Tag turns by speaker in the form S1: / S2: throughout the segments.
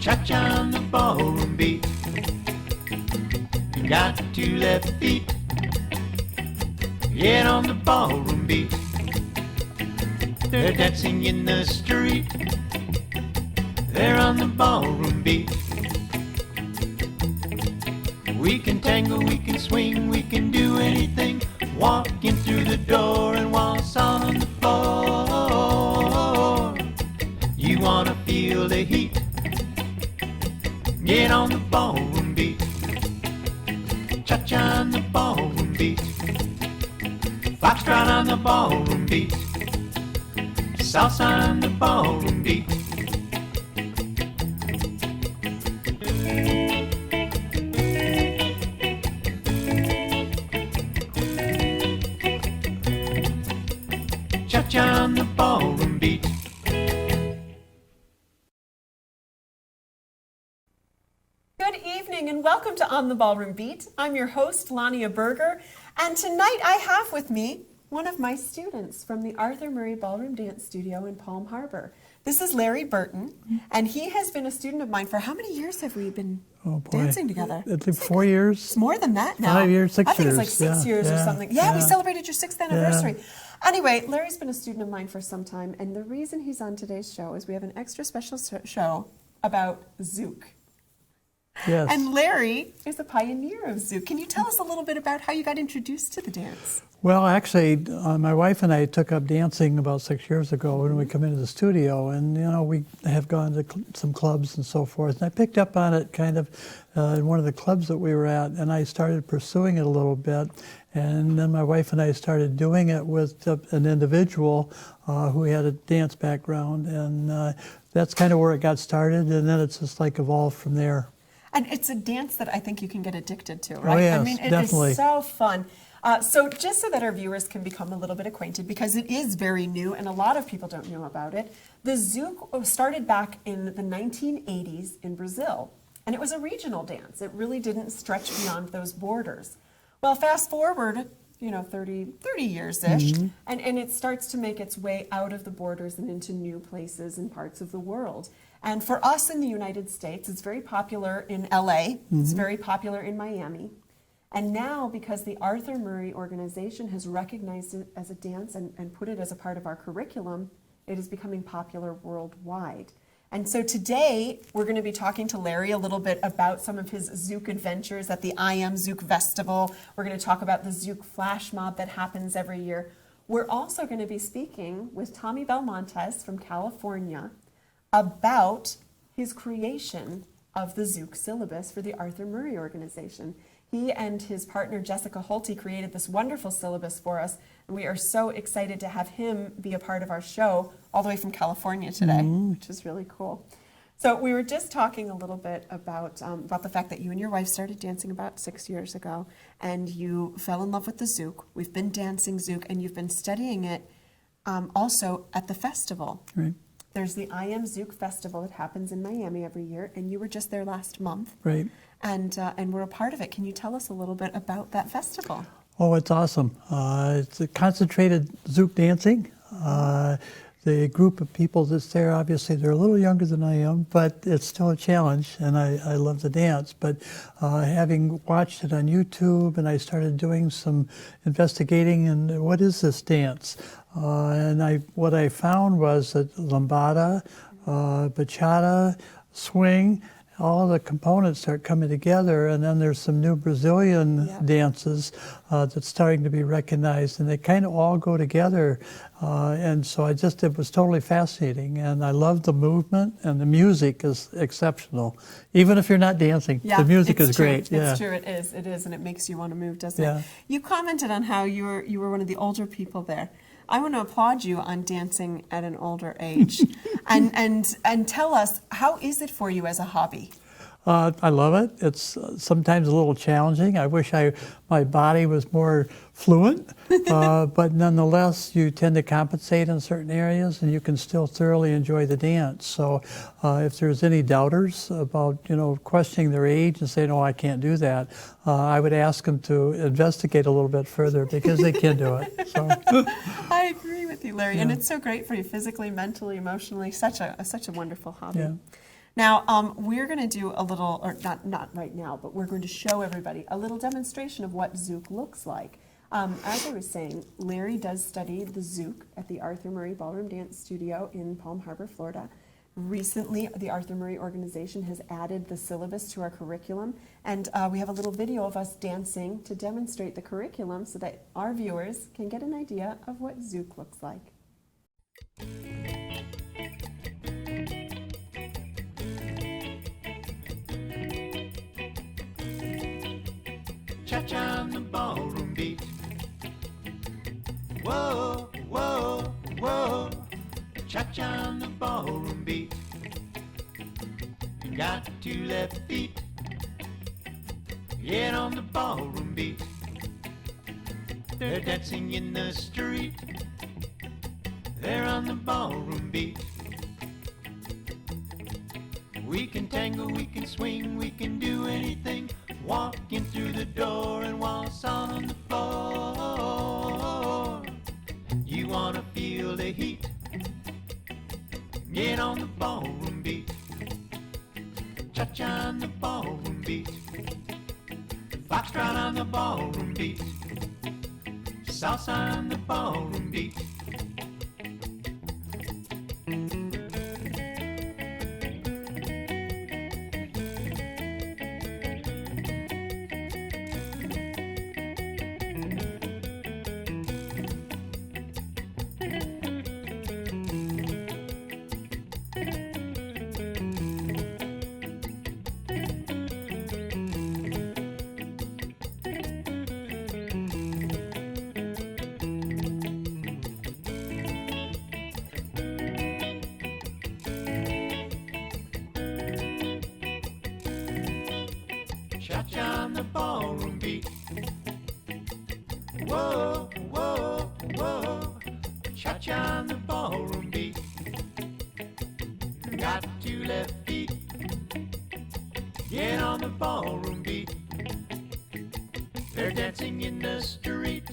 S1: Cha-cha on the ballroom beat. You got 2 left feet. Get on the ballroom beat. They're dancing in the street. They're on the ballroom beat. We can tango, we can swing, we can do anything. Walk in through the door and waltz on the floor. You wanna feel the heat? Get on the ballroom beat. Cha-cha on the ballroom beat. Foxtrot on the ballroom beat. Salsa on the ballroom beat. Cha-cha on the ballroom beat.
S2: Good evening and welcome to On the Ballroom Beat. I'm your host, Lania Berger, and tonight I have with me one of my students from the Arthur Murray Ballroom Dance Studio in Palm Harbor. This is Larry Burton, and he has been a student of mine for how many years have we been dancing together?
S3: It's like 4 years.
S2: It's more than that now.
S3: 5 years, 6 years.
S2: I think it's like 6 years or something. Yeah, we celebrated your 6th anniversary.
S3: Yeah.
S2: Anyway, Larry's been a student of mine for some time, and the reason he's on today's show is we have an extra special show about Zouk.
S3: Yes.
S2: And Larry is a pioneer of Zouk. Can you tell us a little bit about how you got introduced to the dance?
S3: Well, actually, my wife and I took up dancing about 6 years ago when we come into the studio, and we have gone to some clubs and so forth. And I picked up on it kind of in one of the clubs that we were at, and I started pursuing it a little bit. And then my wife and I started doing it with an individual who had a dance background, and that's kind of where it got started. And then it's just like evolved from there.
S2: And it's a dance that I think you can get addicted to, right?
S3: Oh, yes,
S2: I mean, it
S3: definitely.
S2: is so fun. So just so that our viewers can become a little bit acquainted, because it is very new and a lot of people don't know about it, the Zouk started back in the 1980s in Brazil. And it was a regional dance. It really didn't stretch beyond those borders. Well, fast forward, 30 years-ish, and it starts to make its way out of the borders and into new places and parts of the world. And for us in the United States, it's very popular in LA, it's very popular in Miami. And now, because the Arthur Murray organization has recognized it as a dance and put it as a part of our curriculum, it is becoming popular worldwide. And so today, we're going to be talking to Larry a little bit about some of his Zouk adventures at the I Am Zouk Festival. We're going to talk about the Zouk flash mob that happens every year. We're also going to be speaking with Tommy Belmontez from California about his creation of the Zouk syllabus for the Arthur Murray organization. He and his partner Jessica Holty created this wonderful syllabus for us, and we are so excited to have him be a part of our show all the way from California today, which is really cool. So we were just talking a little bit about the fact that you and your wife started dancing about 6 years ago, and you fell in love with the Zouk. We've been dancing Zouk, and you've been studying it also at the festival.
S3: Right.
S2: There's the I Am Zouk Festival that happens in Miami every year, and you were just there last month.
S3: Right.
S2: And we're a part of it. Can you tell us a little bit about that festival?
S3: Oh, it's awesome. It's a concentrated Zouk dancing. The group of people that's there, obviously, they're a little younger than I am, but it's still a challenge, and I love to dance. But having watched it on YouTube, and I started doing some investigating, and what is this dance? What I found was that lambada, bachata, swing, all the components start coming together, and then there's some new Brazilian dances that's starting to be recognized, and they kind of all go together. And so it was totally fascinating, and I love the movement, and the music is exceptional. Even if you're not dancing, the music is great.
S2: It's true, it is, and it makes you want to move, doesn't it? You commented on how you were one of the older people there. I want to applaud you on dancing at an older age. and tell us, how is it for you as a hobby?
S3: I love it. It's sometimes a little challenging. I wish my body was more fluent, but nonetheless, you tend to compensate in certain areas, and you can still thoroughly enjoy the dance. So if there's any doubters about, questioning their age and saying, oh, I can't do that, I would ask them to investigate a little bit further, because they can do it. So.
S2: I agree with you, Larry, and it's so great for you physically, mentally, emotionally. Such a wonderful hobby.
S3: Yeah.
S2: Now, we're going to do a little, or not right now, but we're going to show everybody a little demonstration of what Zouk looks like. As I was saying, Larry does study the Zouk at the Arthur Murray Ballroom Dance Studio in Palm Harbor, Florida. Recently, the Arthur Murray organization has added the syllabus to our curriculum, and we have a little video of us dancing to demonstrate the curriculum so that our viewers can get an idea of what Zouk looks like.
S1: Cha-cha on the ballroom beat. Whoa, whoa, whoa. Cha-cha on the ballroom beat. You got 2 left feet. Get on the ballroom beat. They're dancing in the street. They're on the ballroom beat. We can tango, we can swing, we can do anything. Walk in through the door and waltz on the floor. You wanna feel the heat? Get on the ballroom beat. Cha-cha on the ballroom beat. Foxtrot on the ballroom beat. Salsa on the ballroom beat. Cha-cha on the ballroom beat. Whoa, whoa, whoa. Cha-cha on the ballroom beat. Got 2 left feet. Get on the ballroom beat. They're dancing in the street.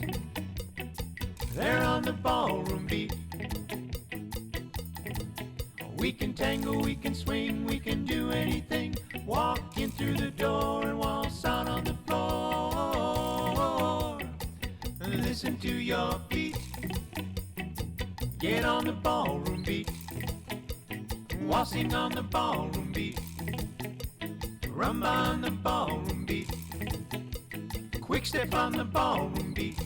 S1: They're on the ballroom beat. We can tango, we can swing, we can do anything. Walk in through the door and waltz out on the floor. Listen to your feet. Get on the ballroom beat. Waltzing on the ballroom beat. Rumba on the ballroom beat. Quick step on the ballroom beat.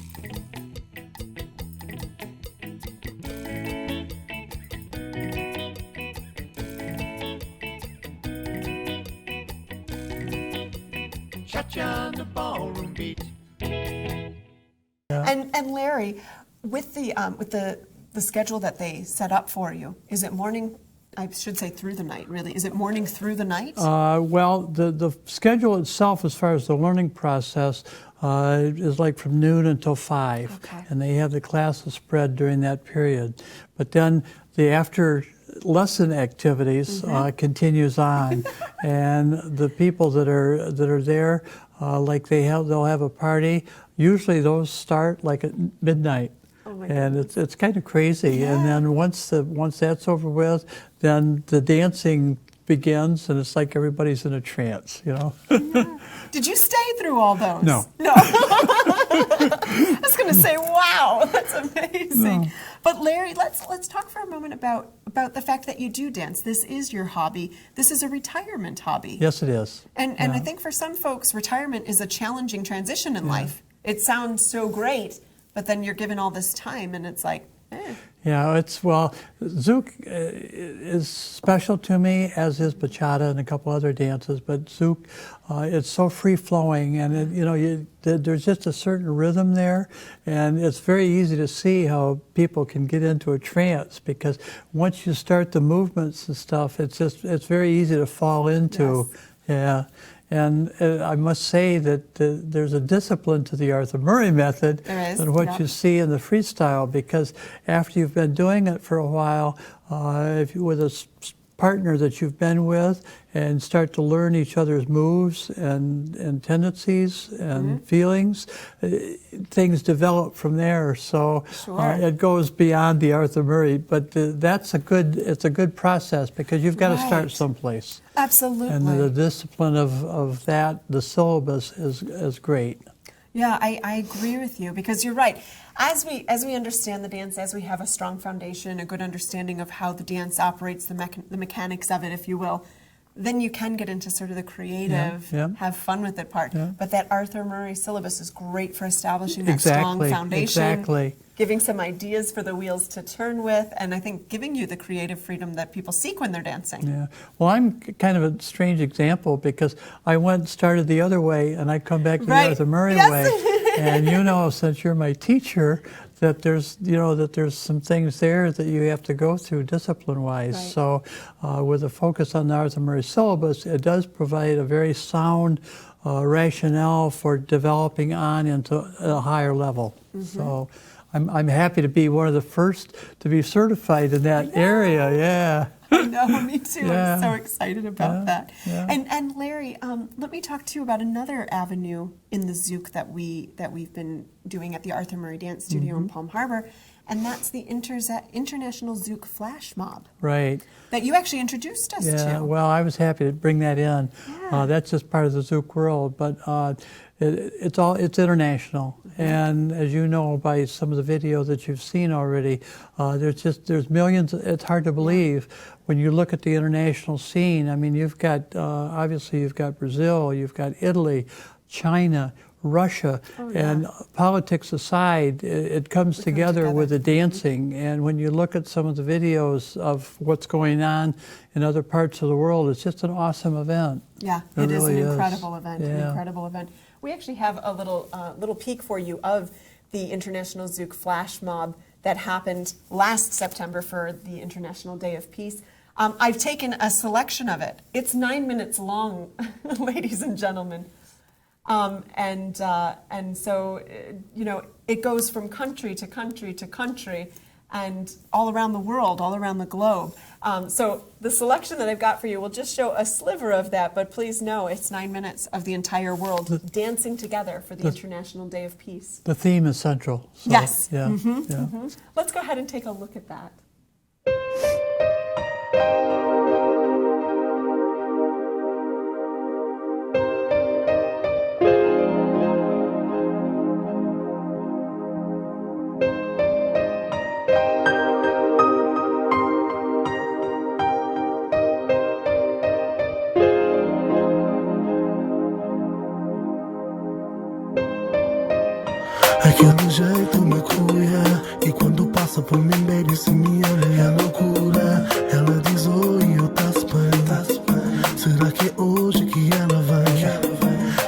S1: Cha-cha on the ballroom beat.
S2: And Larry, with the schedule that they set up for you, is it morning? I should say through the night, really. Is it morning through the night?
S3: Well, the schedule itself, as far as the learning process, is like from noon until 5.
S2: Okay.
S3: And they have the classes spread during that period. But then the after lesson activities continues on, and the people that are there, like they'll have a party. Usually those start like at midnight.
S2: Oh my
S3: And
S2: goodness.
S3: it's kind of crazy.
S2: Yeah.
S3: And then once that's over with, then the dancing begins, and it's like everybody's in a trance, you know.
S2: Yeah. Did you stay through all those?
S3: No.
S2: No. I was going to say, wow, that's amazing.
S3: No.
S2: But Larry, let's talk for a moment about the fact that you do dance. This is your hobby. This is a retirement hobby.
S3: Yes, it is.
S2: And I think for some folks, retirement is a challenging transition in life. It sounds so great, but then you're given all this time, and it's like, eh.
S3: Yeah, Zouk is special to me, as is bachata and a couple other dances. But Zouk, it's so free flowing, and there's just a certain rhythm there, and it's very easy to see how people can get into a trance, because once you start the movements and stuff, it's very easy to fall into.
S2: Yes.
S3: Yeah. And I must say that there's a discipline to the Arthur Murray method than what you see in the freestyle, because after you've been doing it for a while, if you with a partner that you've been with and start to learn each other's moves and tendencies and feelings, things develop from there. So it goes beyond the Arthur Murray, but it's a good process because you've got to start someplace.
S2: Absolutely.
S3: And the discipline of that, the syllabus is great.
S2: Yeah, I agree with you because you're right. As we understand the dance, as we have a strong foundation, a good understanding of how the dance operates, the mechanics of it, if you will, then you can get into sort of the creative, have fun with it part. Yeah. But that Arthur Murray syllabus is great for establishing that strong foundation, giving some ideas for the wheels to turn with, and I think giving you the creative freedom that people seek when they're dancing.
S3: Yeah. Well, I'm kind of a strange example because I started the other way, and I come back to the Arthur Murray way. And you know, since you're my teacher, that there's some things there that you have to go through discipline-wise. Right. So with a focus on the Arthur Murray syllabus, it does provide a very sound rationale for developing on into a higher level. So I'm happy to be one of the first to be certified in that area. Yeah.
S2: I know, me too. I'm so excited about that. Yeah. And Larry, let me talk to you about another avenue in the Zouk that we've been doing at the Arthur Murray Dance Studio in Palm Harbor, and that's the International Zouk Flash Mob.
S3: Right.
S2: That you actually introduced us to.
S3: Yeah. Well, I was happy to bring that in. Yeah. That's just part of the Zouk world, but it's international. And as you know by some of the video that you've seen already, there's millions. It's hard to believe when you look at the international scene. I mean, you've got obviously you've got Brazil, you've got Italy, China, Russia, and politics aside, it comes together with the dancing. And when you look at some of the videos of what's going on in other parts of the world, it's just an awesome event.
S2: Yeah, it is an incredible event. An incredible event. We actually have a little peek for you of the International Zouk Flash Mob that happened last September for the International Day of Peace. I've taken a selection of it. It's 9 minutes long, ladies and gentlemen. And so, you know, it goes from country to country to country and all around the world, all around the globe. So the selection that I've got for you will just show a sliver of that, but please know it's 9 minutes of the entire world dancing together for the International Day of Peace.
S3: The theme is central. So,
S2: yes.
S3: Yeah,
S2: Let's go ahead and take a look at that.
S4: Aquele jeito me cura e quando passa por mim, baby, se me olha é loucura. Ela diz oi, eu tá-se bem. Será que é hoje que ela vem?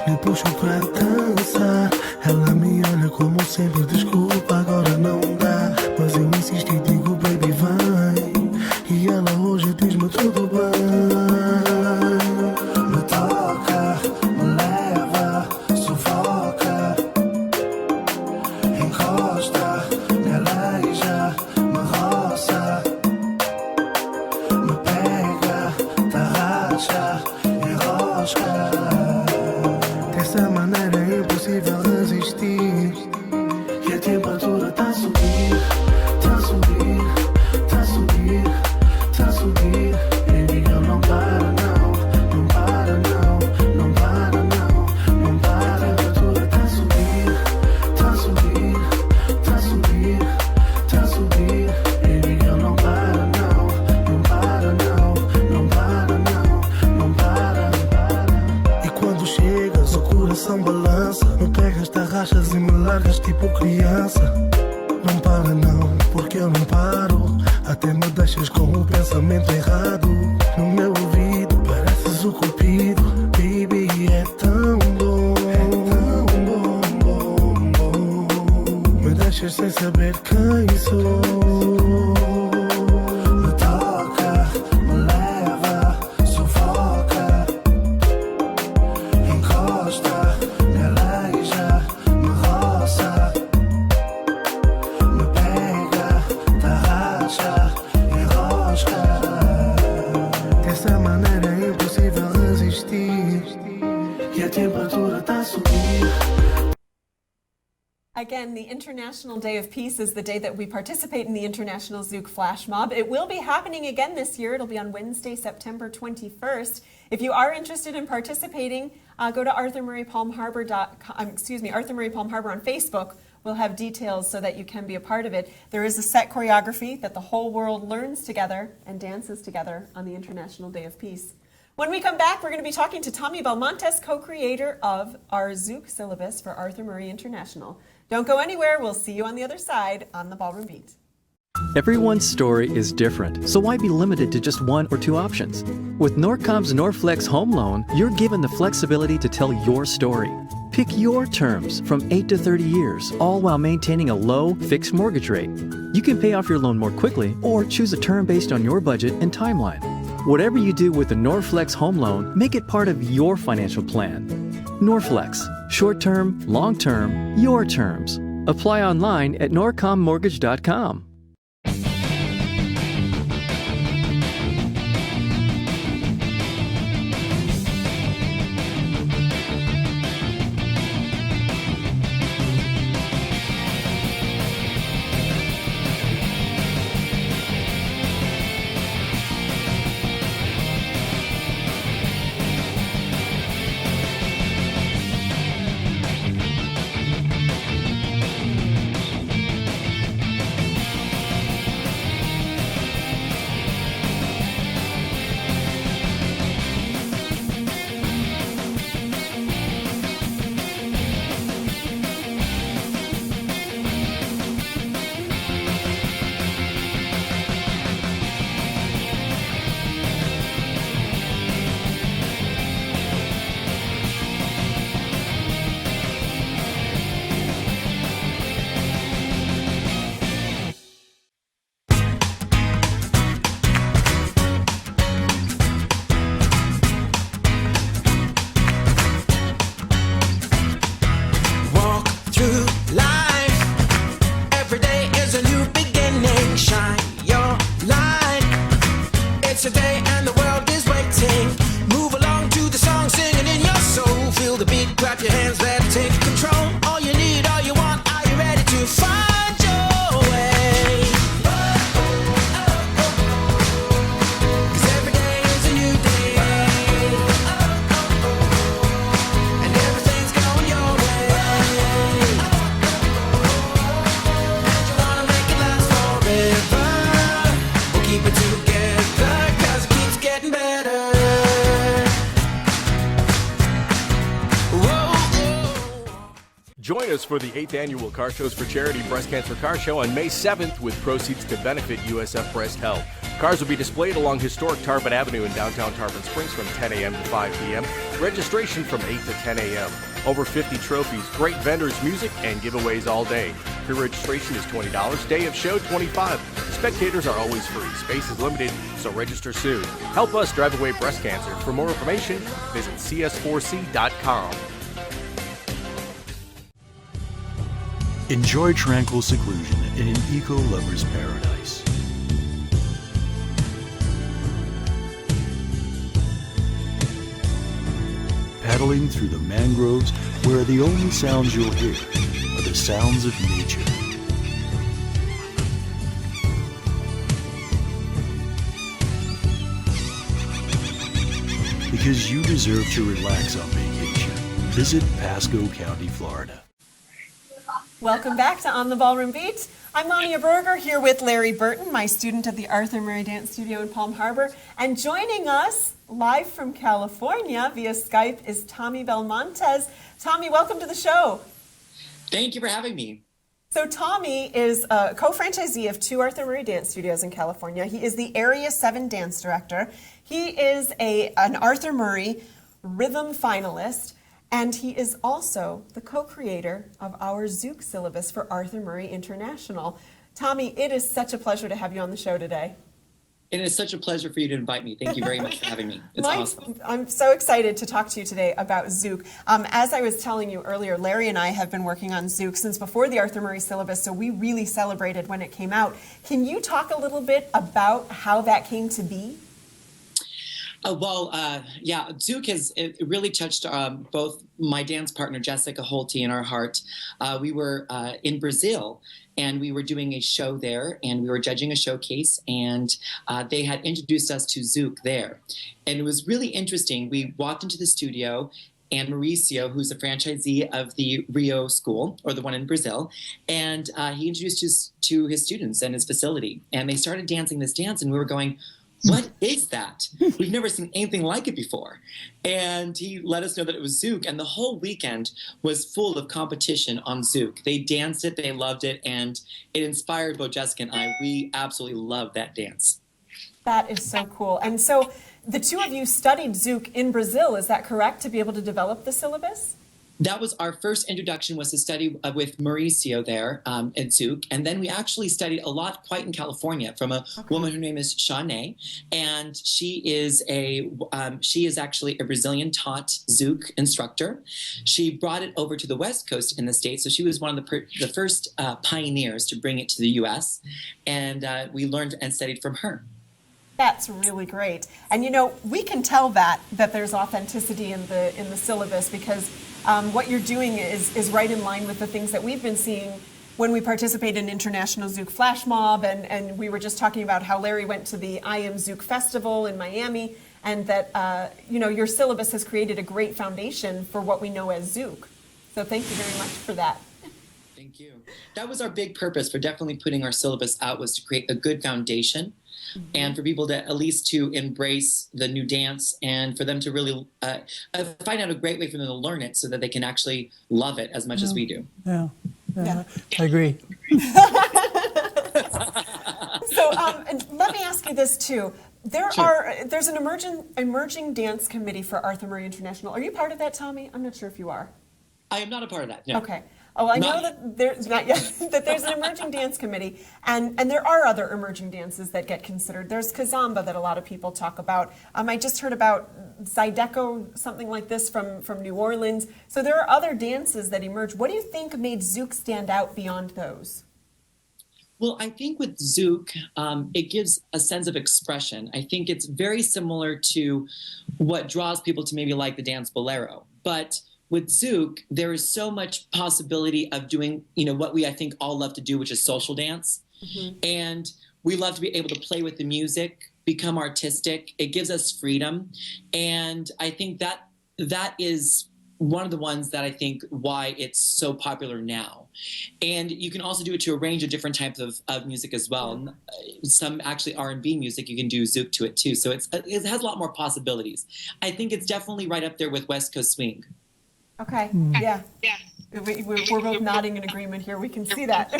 S4: Lhe puxo pra dançar. Ela me olha como sempre, desculpa, agora não dá. Mas eu insisto e digo, baby, vai. E ela hoje diz-me tudo bem. Me toca, me leva, sufoca. Encosta, me aleija, me roça, me pega, tarraxa, enrosca. Dessa maneira é impossível resistir. E a temperatura tá a subir, tá a subir, tá a subir, tá a subir. Baby, eu não para não, não para não, não para não, não para. A temperatura tá a subir, tá a subir, tá a subir, tá a subir. Baby, eu não para não, não para não, não para não, não para. E quando chegas o coração balança, me pegas, tarraxas e me largas tipo criança. Não para não, porque eu não paro. Até me deixas com o pensamento errado. No meu ouvido pareces o cupido. Baby, é tão bom, é tão bom, bom, bom. Me deixas sem saber quem sou. Me toca, me leva, sufoca. Encosta, me aleija, me roça. Me pega, tarraxa, enrosca. temperatura tá a subir.
S2: Again, the International Day of Peace is the day that we participate in the International Zouk Flash Mob. It will be happening again this year. It'll be on Wednesday, September 21st. If you are interested in participating, go to Arthur Murray Palm Harbor on Facebook. We'll have details so that you can be a part of it. There is a set choreography that the whole world learns together and dances together on the International Day of Peace. When we come back, we're going to be talking to Tommy Belmontez, co-creator of our Zouk syllabus for Arthur Murray International. Don't go anywhere. We'll see you on the other side on the Ballroom Beat.
S5: Everyone's story is different, so why be limited to just one or two options? With Norcom's Norflex Home Loan, you're given the flexibility to tell your story. Pick your terms from 8 to 30 years, all while maintaining a low, fixed mortgage rate. You can pay off your loan more quickly or choose a term based on your budget and timeline. Whatever you do with the Norflex Home Loan, make it part of your financial plan. Norflex. Short-term, long-term, your terms. Apply online at norcommortgage.com.
S6: Join us for the 8th Annual Car Shows for Charity Breast Cancer Car Show on May 7th with proceeds to benefit USF Breast Health. Cars will be displayed along historic Tarpon Avenue in downtown Tarpon Springs from 10 a.m. to 5 p.m. Registration from 8 to 10 a.m. Over 50 trophies, great vendors, music, and giveaways all day. Pre-registration is $20. Day of show, $25. Spectators are always free. Space is limited, so register soon. Help us drive away breast cancer. For more information, visit cs4c.com.
S7: Enjoy tranquil seclusion in an eco-lover's paradise. Paddling through the mangroves where the only sounds you'll hear are the sounds of nature. Because you deserve to relax on vacation. Visit Pasco County, Florida.
S2: Welcome back to On the Ballroom Beat. I'm Monia Berger here with Larry Burton, my student at the Arthur Murray Dance Studio in Palm Harbor. And joining us live from California via Skype is Tommy Belmontez. Tommy, welcome to the show.
S8: Thank you for having me.
S2: So Tommy is a co-franchisee of two Arthur Murray Dance Studios in California. He is the Area 7 dance director. He is an Arthur Murray rhythm finalist. And he is also the co-creator of our Zouk syllabus for Arthur Murray International. Tommy, it is such a pleasure to have you on the show today.
S8: It is such a pleasure for you to invite me. Thank you very much for having me. It's awesome.
S2: I'm so excited to talk to you today about Zouk. As I was telling you earlier, Larry and I have been working on Zouk since before the Arthur Murray syllabus, so we really celebrated when it came out. Can you talk a little bit about how that came to be?
S8: Yeah, Zouk has it really touched both my dance partner, Jessica Holty, and our heart. We were in Brazil, and we were doing a show there, and we were judging a showcase, and they had introduced us to Zouk there. And it was really interesting. We walked into the studio, and Mauricio, who's a franchisee of the Rio school, or the one in Brazil, and he introduced us to his students and his facility. And they started dancing this dance, and we were going, what is that? We've never seen anything like it before. And he let us know that it was Zouk, and the whole weekend was full of competition on Zouk. They danced it, they loved it, and it inspired both Jessica and I. We absolutely loved that dance.
S2: That is so cool. And so the two of you studied Zouk in Brazil, is that correct, to be able to develop the syllabus?
S8: That was our first introduction, was to study with Mauricio there at Zouk. And then we actually studied a lot quite in California from a woman, her name is Shanae. And she is actually a Brazilian taught Zouk instructor. She brought it over to the West Coast in the States. So she was one of the first pioneers to bring it to the US. And we learned and studied from her.
S2: That's really great. And you know, we can tell that there's authenticity in the syllabus, because what you're doing is right in line with the things that we've been seeing when we participate in International Zouk Flash Mob, and we were just talking about how Larry went to the I Am Zouk Festival in Miami, and that you know, your syllabus has created a great foundation for what we know as Zouk. So thank you very much for that.
S8: Thank you. That was our big purpose for definitely putting our syllabus out, was to create a good foundation. Mm-hmm. And for people to at least to embrace the new dance, and for them to really find out a great way for them to learn it, so that they can actually love it as much as we do.
S3: Yeah, I agree.
S2: So let me ask you this too. There's an emerging dance committee for Arthur Murray International. Are you part of that, Tommy? I'm not sure if you are.
S8: I am not a part of that. No.
S2: Okay. Oh, I know that there's not yet that there's an emerging dance committee, and there are other emerging dances that get considered. There's Kazamba that a lot of people talk about. I just heard about Zydeco, something like this from New Orleans. So there are other dances that emerge. What do you think made Zouk stand out beyond those?
S8: Well, I think with Zouk, it gives a sense of expression. I think it's very similar to what draws people to maybe like the dance bolero, but with Zouk, there is so much possibility of doing, you know, what I think all love to do, which is social dance. Mm-hmm. And we love to be able to play with the music, become artistic. It gives us freedom. And I think that is one of the ones that I think why it's so popular now. And you can also do it to a range of different types of music as well. Some actually R&B music, you can do Zouk to it too. So it has a lot more possibilities. I think it's definitely right up there with West Coast swing.
S2: Okay, yeah. We're both nodding in agreement here. We can see that.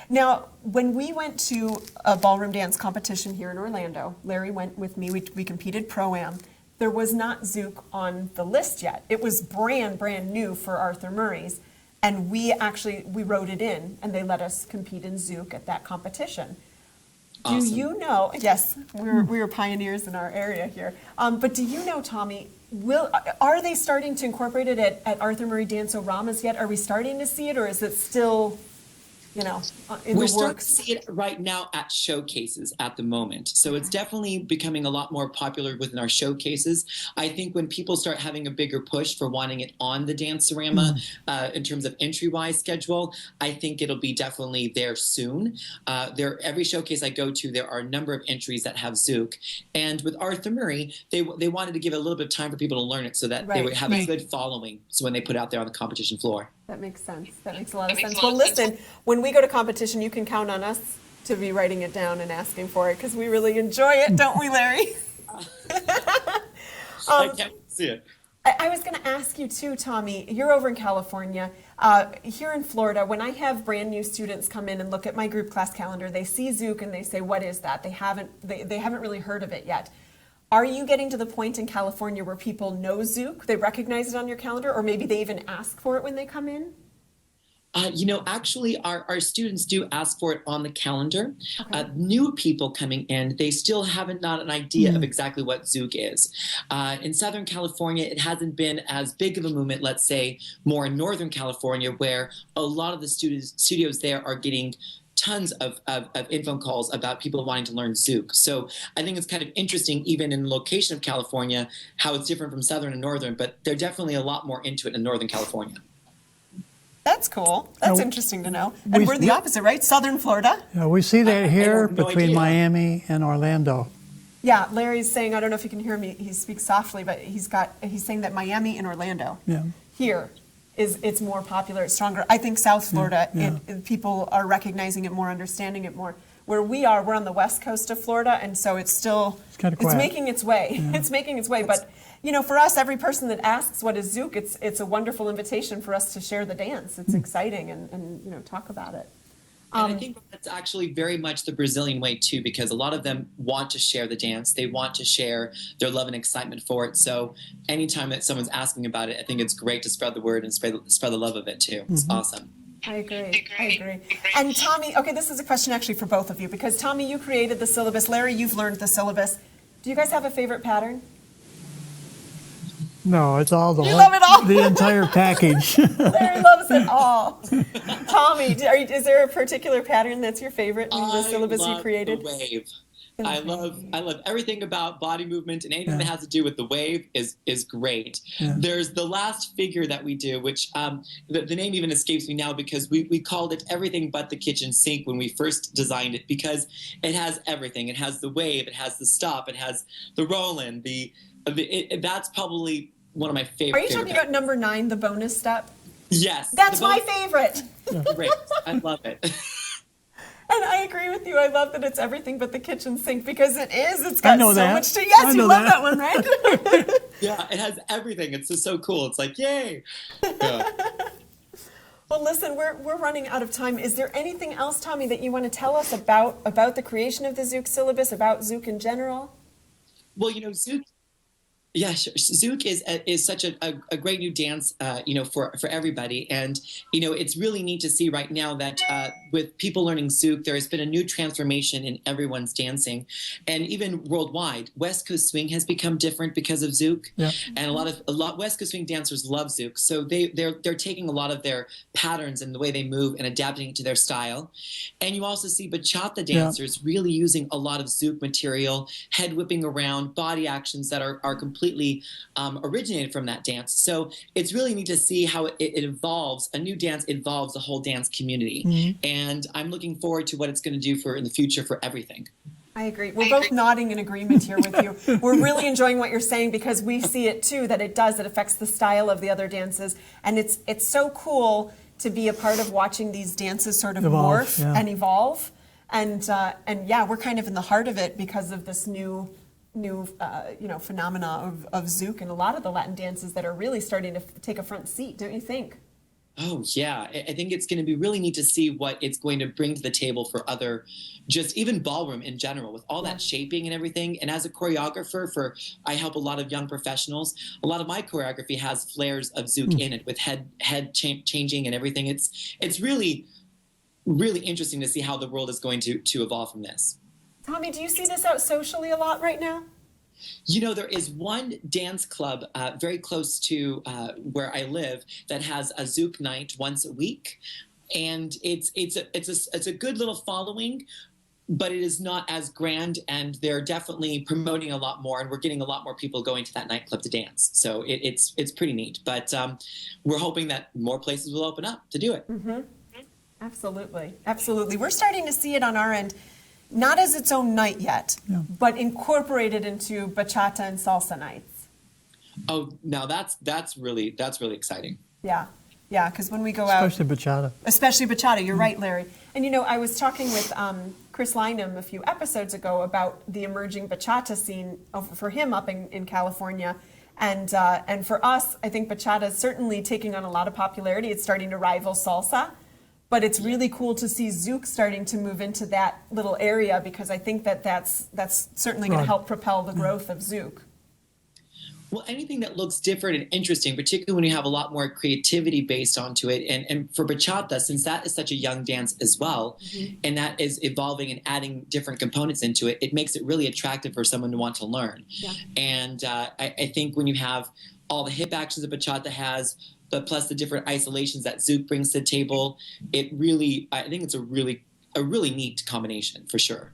S2: Now, when we went to a ballroom dance competition here in Orlando, Larry went with me. We competed Pro-Am. There was not Zouk on the list yet. It was brand new for Arthur Murray's, and we wrote it in, and they let us compete in Zouk at that competition. Awesome. Do you know? Yes, we were pioneers in our area here. But do you know, Tommy? Are they starting to incorporate it at Arthur Murray Dance-O-Ramas yet? Are we starting to see it, or is it still, you know, in the works?
S8: We're starting to see it right now at showcases at the moment. So it's definitely becoming a lot more popular within our showcases. I think when people start having a bigger push for wanting it on the Dance-O-Rama in terms of entry-wise schedule, I think it'll be definitely there soon. Every showcase I go to, there are a number of entries that have Zouk. And with Arthur Murray, they wanted to give it a little bit of time for people to learn it, so that they would have a good following, so when they put it out there on the competition floor.
S2: That makes sense. That makes a lot of sense. Well, listen, when we go to competition, you can count on us to be writing it down and asking for it, because we really enjoy it, don't we, Larry?
S8: I can't see it.
S2: I was going to ask you too, Tommy, you're over in California. Here in Florida, when I have brand new students come in and look at my group class calendar, they see Zouk and they say, what is that? They haven't really heard of it yet. Are you getting to the point in California where people know Zouk, they recognize it on your calendar, or maybe they even ask for it when they come in?
S8: Actually, our students do ask for it on the calendar.
S2: Okay.
S8: New people coming in, they still haven't not an idea of exactly what Zouk is. In Southern California, it hasn't been as big of a movement, let's say, more in Northern California, where a lot of the studios there are getting tons of info calls about people wanting to learn Zouk. So I think it's kind of interesting, even in the location of California, how it's different from Southern and Northern, but they're definitely a lot more into it in Northern California.
S2: That's cool. That's interesting to know. And we're the opposite, right? Southern Florida.
S3: Yeah, we see that here
S8: no
S3: between
S8: idea.
S3: Miami and Orlando.
S2: Yeah, Larry's saying, I don't know if you can hear me, he speaks softly, but he's saying that Miami and Orlando here it's more popular, it's stronger. I think South Florida, people are recognizing it more, understanding it more. Where we're on the west coast of Florida, and so it's making its way. Yeah. It's making its way, but for us, every person that asks what is Zouk, it's a wonderful invitation for us to share the dance. It's exciting and talk about it.
S8: And I think that's actually very much the Brazilian way too, because a lot of them want to share the dance. They want to share their love and excitement for it. So anytime that someone's asking about it, I think it's great to spread the word and spread the love of it too. It's awesome.
S2: I agree. And Tommy, okay, this is a question actually for both of you, because Tommy, you created the syllabus. Larry, you've learned the syllabus. Do you guys have a favorite pattern?
S3: No, it's all
S2: You love it all.
S3: the entire package.
S2: Larry loves it all. Tommy, is there a particular pattern that's your favorite in the syllabus you created?
S8: The wave. I love everything about body movement, and anything that has to do with the wave is great. Yeah. There's the last figure that we do, which the name even escapes me now, because we called it Everything But the Kitchen Sink when we first designed it, because it has everything. It has the wave, it has the stop, it has the roll-in, that's probably one of my favorite.
S2: Are you talking about number 9, the bonus step?
S8: Yes.
S2: That's my favorite.
S8: Great. I love it.
S2: And I agree with you. I love that it's everything but the kitchen sink, because it is. It's got so much to. Yes, you love that one, right?
S8: Yeah, it has everything. It's just so cool. It's like, yay. Yeah.
S2: Well, listen, we're running out of time. Is there anything else, Tommy, that you want to tell us about the creation of the Zouk syllabus, about Zouk in general?
S8: Well, Zouk. Yeah, sure. Zouk is such a great new dance, for everybody. And, it's really neat to see right now that with people learning Zouk, there has been a new transformation in everyone's dancing. And even worldwide, West Coast swing has become different because of Zouk. Yeah. And a lot West Coast swing dancers love Zouk. So they're taking a lot of their patterns and the way they move and adapting it to their style. And you also see bachata dancers really using a lot of Zouk material, head whipping around, body actions that are completely originated from that dance. So it's really neat to see how it evolves. A new dance involves the whole dance community. And I'm looking forward to what it's going to do in the future for everything.
S2: I agree. We're both nodding in agreement here with you. We're really enjoying what you're saying, because we see it too, that it affects the style of the other dances. And it's so cool to be a part of watching these dances sort of morph and evolve. And we're kind of in the heart of it because of this new phenomena of Zouk and a lot of the Latin dances that are really starting to take a front seat, don't you think?
S8: Oh, yeah. I think it's going to be really neat to see what it's going to bring to the table for even ballroom in general, with all that shaping and everything. And as a choreographer, I help a lot of young professionals. A lot of my choreography has flares of Zouk in it, with head changing and everything. It's really, really interesting to see how the world is going to evolve from this.
S2: Tommy, do you see this out socially a lot right now?
S8: There is one dance club very close to where I live that has a Zouk night once a week, and it's a good little following, but it is not as grand, and they're definitely promoting a lot more, and we're getting a lot more people going to that nightclub to dance. So it's pretty neat, but we're hoping that more places will open up to do it.
S2: Mm-hmm. Absolutely. We're starting to see it on our end. Not as its own night yet, but incorporated into bachata and salsa nights.
S8: Oh, now that's really exciting.
S2: Yeah, because when we go
S3: especially
S2: bachata, you're right, Larry. And I was talking with Chris Lynham a few episodes ago about the emerging bachata scene for him up in California, and for us, I think bachata is certainly taking on a lot of popularity. It's starting to rival salsa. But it's really cool to see Zouk starting to move into that little area, because I think that's certainly going to help propel the growth of Zouk.
S8: Well, anything that looks different and interesting, particularly when you have a lot more creativity based onto it. And for bachata, since that is such a young dance as well, and that is evolving and adding different components into it, it makes it really attractive for someone to want to learn. Yeah. And I think when you have all the hip actions that bachata has, but plus the different isolations that Zouk brings to the table, I think it's a a really neat combination for sure.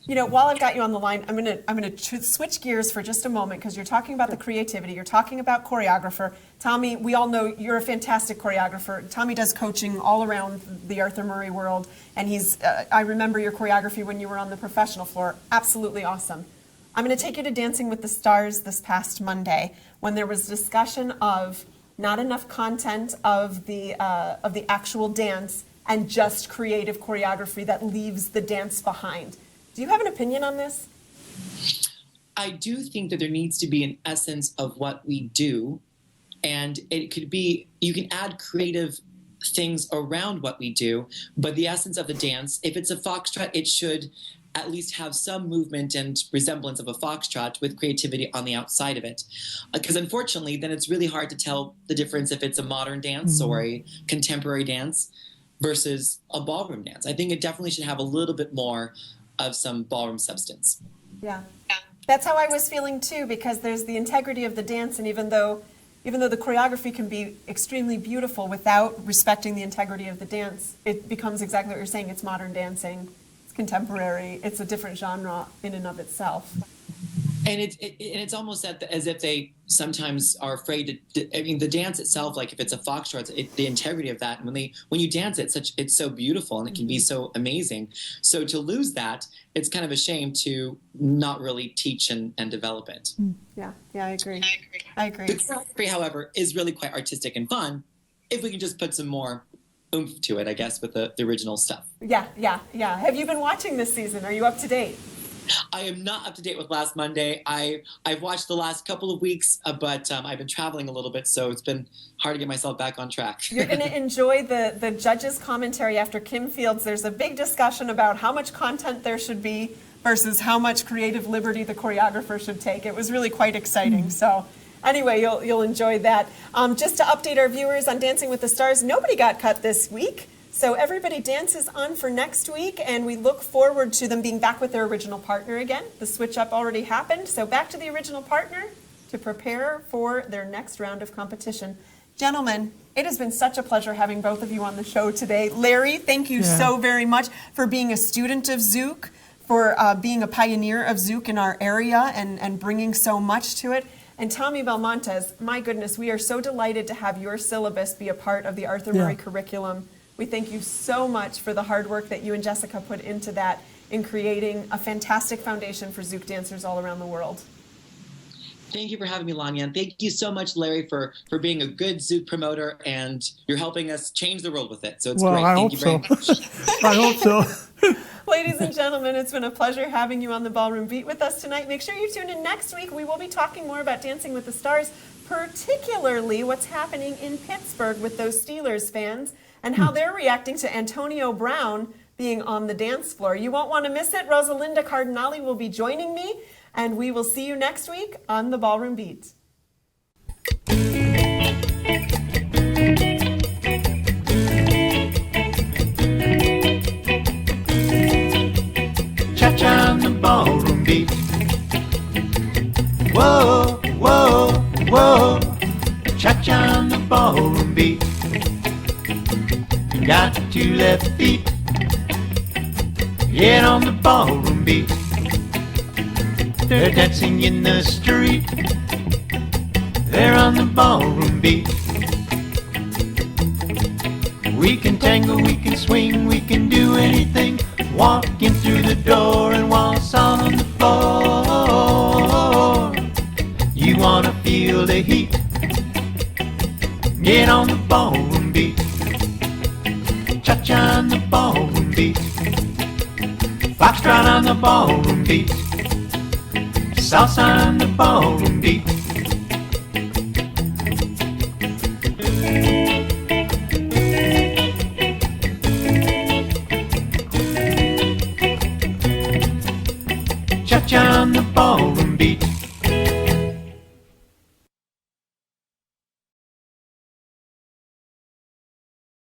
S2: You know, while I've got you on the line, I'm gonna switch gears for just a moment because you're talking about the creativity, you're talking about choreographer. Tommy, we all know you're a fantastic choreographer. Tommy does coaching all around the Arthur Murray world, and I remember your choreography when you were on the professional floor. Absolutely awesome. I'm going to take you to Dancing with the Stars this past Monday when there was discussion of not enough content of the actual dance and just creative choreography that leaves the dance behind. Do you have an opinion on this?
S8: I do think that there needs to be an essence of what we do, and it could be, you can add creative things around what we do, but the essence of the dance, if it's a foxtrot, it should at least have some movement and resemblance of a foxtrot with creativity on the outside of it. Because unfortunately, then it's really hard to tell the difference if it's a modern dance or a contemporary dance versus a ballroom dance. I think it definitely should have a little bit more of some ballroom substance.
S2: Yeah. That's how I was feeling too, because there's the integrity of the dance, and even though the choreography can be extremely beautiful without respecting the integrity of the dance, it becomes exactly what you're saying. It's modern dancing, it's contemporary, it's a different genre in and of itself.
S8: And it's almost as if they sometimes are afraid to. I mean, the dance itself, like if it's a foxtrot, the integrity of that. When you dance, it's so beautiful and it can be so amazing. So to lose that, it's kind of a shame to not really teach and develop it.
S2: Yeah, I agree. I agree.
S8: The choreography, however, is really quite artistic and fun if we can just put some more oomph to it, I guess, with the original stuff.
S2: Yeah. Have you been watching this season? Are you up to date?
S8: I am not up to date with last Monday. I've watched the last couple of weeks, but I've been traveling a little bit, so it's been hard to get myself back on track.
S2: You're going to enjoy the judges' commentary after Kim Fields. There's a big discussion about how much content there should be versus how much creative liberty the choreographer should take. It was really quite exciting. So anyway, you'll enjoy that. Just to update our viewers on Dancing with the Stars, nobody got cut this week. So everybody dances on for next week, and we look forward to them being back with their original partner again. The switch up already happened, so back to the original partner to prepare for their next round of competition. Gentlemen, it has been such a pleasure having both of you on the show today. Larry, thank you so very much for being a student of Zouk, for being a pioneer of Zouk in our area and bringing so much to it. And Tommy Belmontez, my goodness, we are so delighted to have your syllabus be a part of the Arthur Murray curriculum. We thank you so much for the hard work that you and Jessica put into that in creating a fantastic foundation for Zouk dancers all around the world.
S8: Thank you for having me, Lanya. And thank you so much, Larry, for being a good Zouk promoter, and you're helping us change the world with it. So it's great. Thank you very much.
S3: I hope so.
S2: Ladies and gentlemen, it's been a pleasure having you on the Ballroom Beat with us tonight. Make sure you tune in next week. We will be talking more about Dancing with the Stars, particularly what's happening in Pittsburgh with those Steelers fans and how they're reacting to Antonio Brown being on the dance floor. You won't want to miss it. Rosalinda Cardinale will be joining me, and we will see you next week on the Ballroom Beat.
S1: Cha-cha on the ballroom beat. Whoa, whoa, whoa. Cha-cha on the ballroom beat. Got 2 left feet. Get on the ballroom beat. They're dancing in the street. They're on the ballroom beat. We can tango, we can swing, we can do anything. Walking through the door and waltz on the floor. You wanna feel the heat? Get on the ballroom beat. Cha-cha on the ballroom beat. Foxtrot on the ballroom beat. Salsa on the ballroom beat. Cha-cha on the ballroom beat.